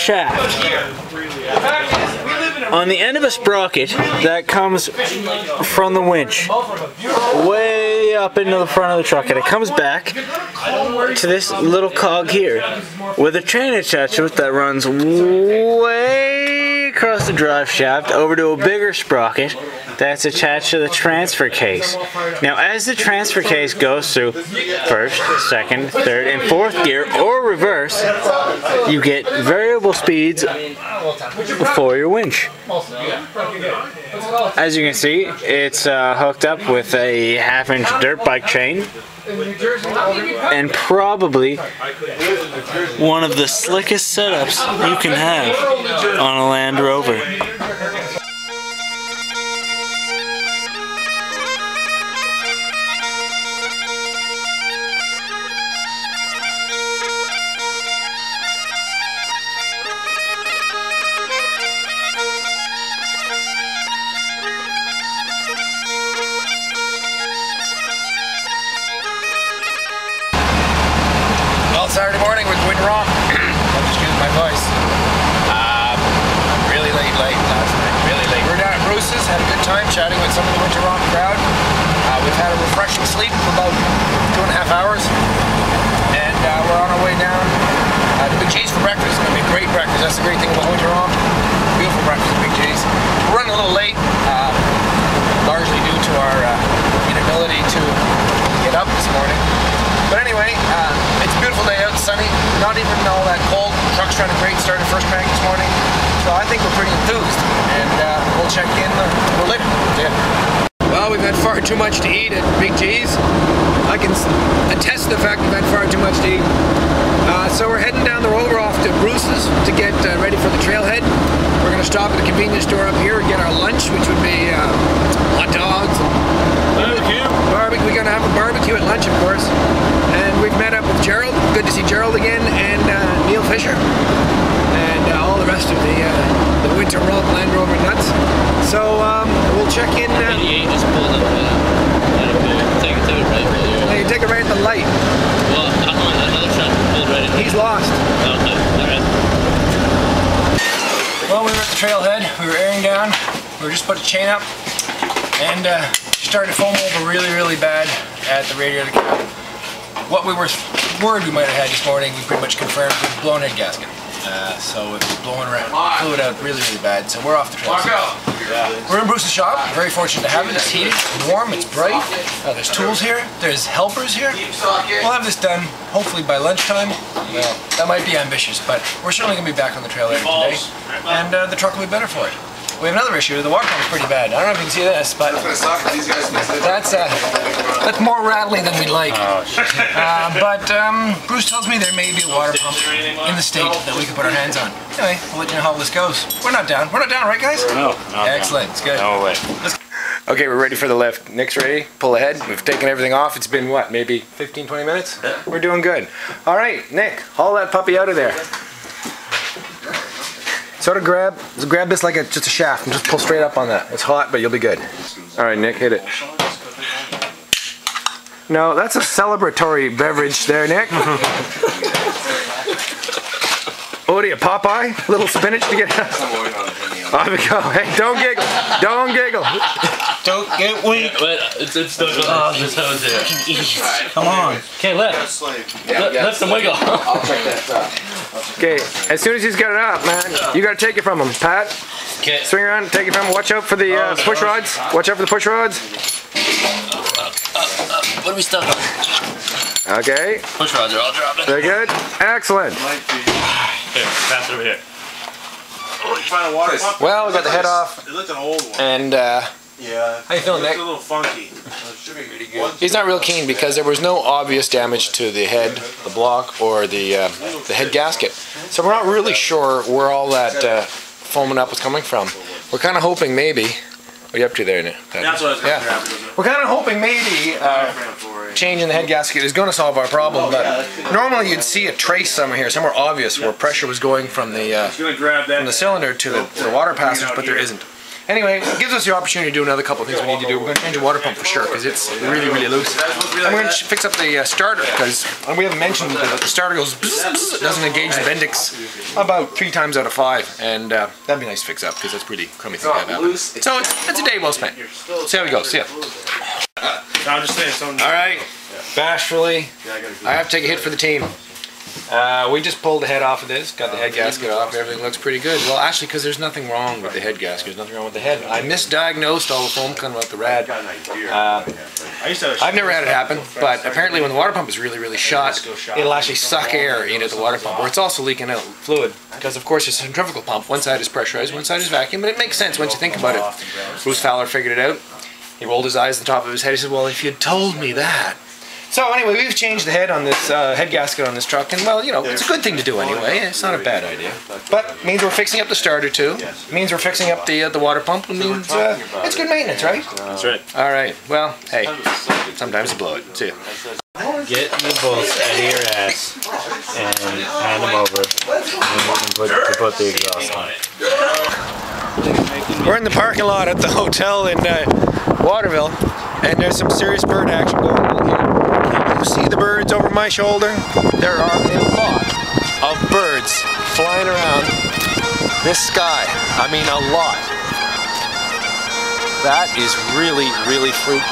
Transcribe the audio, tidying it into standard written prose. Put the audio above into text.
shaft on the end of a sprocket that comes from the winch way up into the front of the truck, and it comes back to this little cog here with a chain attached to it that runs way across the drive shaft over to a bigger sprocket that's attached to the transfer case. Now, as the transfer case goes through first, second, third, and fourth gear or reverse, you get variable speeds for your winch. As you can see, it's hooked up with a 1/2-inch dirt bike chain, and probably one of the slickest setups you can have on a Land Rover. Saturday morning with Romp. Excuse my voice. Really late last night. Really late. We're down at Bruce's, had a good time chatting with some of the Winter Romp crowd. We've had a refreshing sleep for about 2.5 hours, and we're on our way down to Big G's for breakfast. It's going to be a great breakfast. That's the great thing about Winter Romp. Beautiful breakfast at Big G's. We're running a little late, largely due to our inability to get up this morning. But anyway, it's a beautiful day out, sunny, not even all that cold. Truck's running great, started first crank this morning. So I think we're pretty enthused, and we'll check in a little later. Yeah. Well, we've had far too much to eat at Big G's. I can attest to the fact we've had far too much to eat. So we're heading down the road. We're off to Bruce's to get ready for the trailhead. We're going to stop at a convenience store up here and get our lunch, which would be hot dogs. Barbecue. We're going to have a barbecue at lunch, of course. And we've met up with Gerald. Good to see Gerald again, and Neil Fisher, and all the rest of the Winter Romp Land Rover nuts. So we'll check in. Yeah, you just pulled up take it right there. No, you take it right at the light. Well, another truck pulled right in. He's lost. Okay, alright. Well, we were at the trailhead. We were airing down. We were just put the chain up, and started to foam over really bad at the radiator cap. What we were worried we might have had this morning, we pretty much confirmed with the blown head gasket. So it was blowing around, fluid out really bad. So we're off the trail. We're in Bruce's shop. Very fortunate to have it. It's heated, it's warm, it's bright. There's tools here. There's helpers here. We'll have this done hopefully by lunchtime. Well, that might be ambitious, but we're certainly going to be back on the trail later today, and the truck will be better for it. We have another issue. The water pump's pretty bad. I don't know if you can see this, but that's more rattly than we'd like. But Bruce tells me there may be a water pump in the state that we can put our hands on. Anyway, we'll let you know how this goes. We're not down. We're not down, right, guys? No. Excellent. It's good. No way. Okay, we're ready for the lift. Nick's ready. Pull ahead. We've taken everything off. It's been, what, maybe 15, 20 minutes? Yeah. We're doing good. All right, Nick, haul that puppy out of there. Sort of grab this like just a shaft and just pull straight up on that. It's hot, but you'll be good. All right, Nick, hit it. No, that's a celebratory beverage there, Nick. What are you, Popeye? A little spinach to get out? Off we go. Hey, don't giggle. Don't giggle. Don't get weak. It's still going on. Come on. Okay, lift. Lift and wiggle. I'll check that. Okay, as soon as he's got it up, man, you gotta take it from him, Pat. Okay. Swing around, take it from him. Watch out for the push rods. Watch out for the push rods. What are we stuck on? Okay. Push rods are all dropping. Very good. Excellent. Here, pass it over here. Well, we got the head off. It looked an old one. And yeah. how you feeling, Nick? It's a little funky. It should be pretty good. He's not real keen because there was no obvious damage to the head, the block, or the head gasket. So we're not really sure where all that foaming up was coming from. We're kind of hoping maybe. What are you up to there, Nick? That's what I was going to grab. We're kind of hoping maybe changing the head gasket is going to solve our problem, but normally you'd see a trace somewhere here, somewhere obvious where pressure was going from the cylinder to the water passage, but there isn't. Anyway, it gives us the opportunity to do another couple of things we need to do. We're going to change the water pump for sure because it's really, really loose. And we're going to fix up the starter because we haven't mentioned that the starter goes bzz, bzz, doesn't engage the Bendix about 3 times out of 5, and that'd be nice to fix up because that's pretty crummy thing to have happen. So it's a day well spent. See how we go. See ya. I'm just saying. All right, bashfully, I have to take a hit for the team. We just pulled the head off of this, got the head gasket off, everything looks pretty good. Well, actually, because there's nothing wrong with the head gasket, there's nothing wrong with the head. I misdiagnosed all the foam coming out the rad. I've never had it happen, but apparently when the water pump is really, really shot, it'll actually suck air into the water pump, or it's also leaking out fluid, because of course it's a centrifugal pump. One side is pressurized, one side is vacuum, but it makes sense once you think about it. Bruce Fowler figured it out. He rolled his eyes at the top of his head. He said, well, if you'd told me that. So anyway, we've changed the head on this head gasket on this truck, and well, you know, it's a good thing to do anyway. It's not a bad idea. But it means we're fixing up the starter too. It means we're fixing up the water pump. It means it's good maintenance, right? That's right. All right. Well, hey, sometimes you blow it. See ya. Get the bolts out of your ass and hand them over, and put the exhaust on. We're in the parking lot at the hotel in Waterville, and there's some serious bird action going on here. Can you see the birds over my shoulder? There are a lot of birds flying around this sky. I mean, a lot. That is really, really freaky.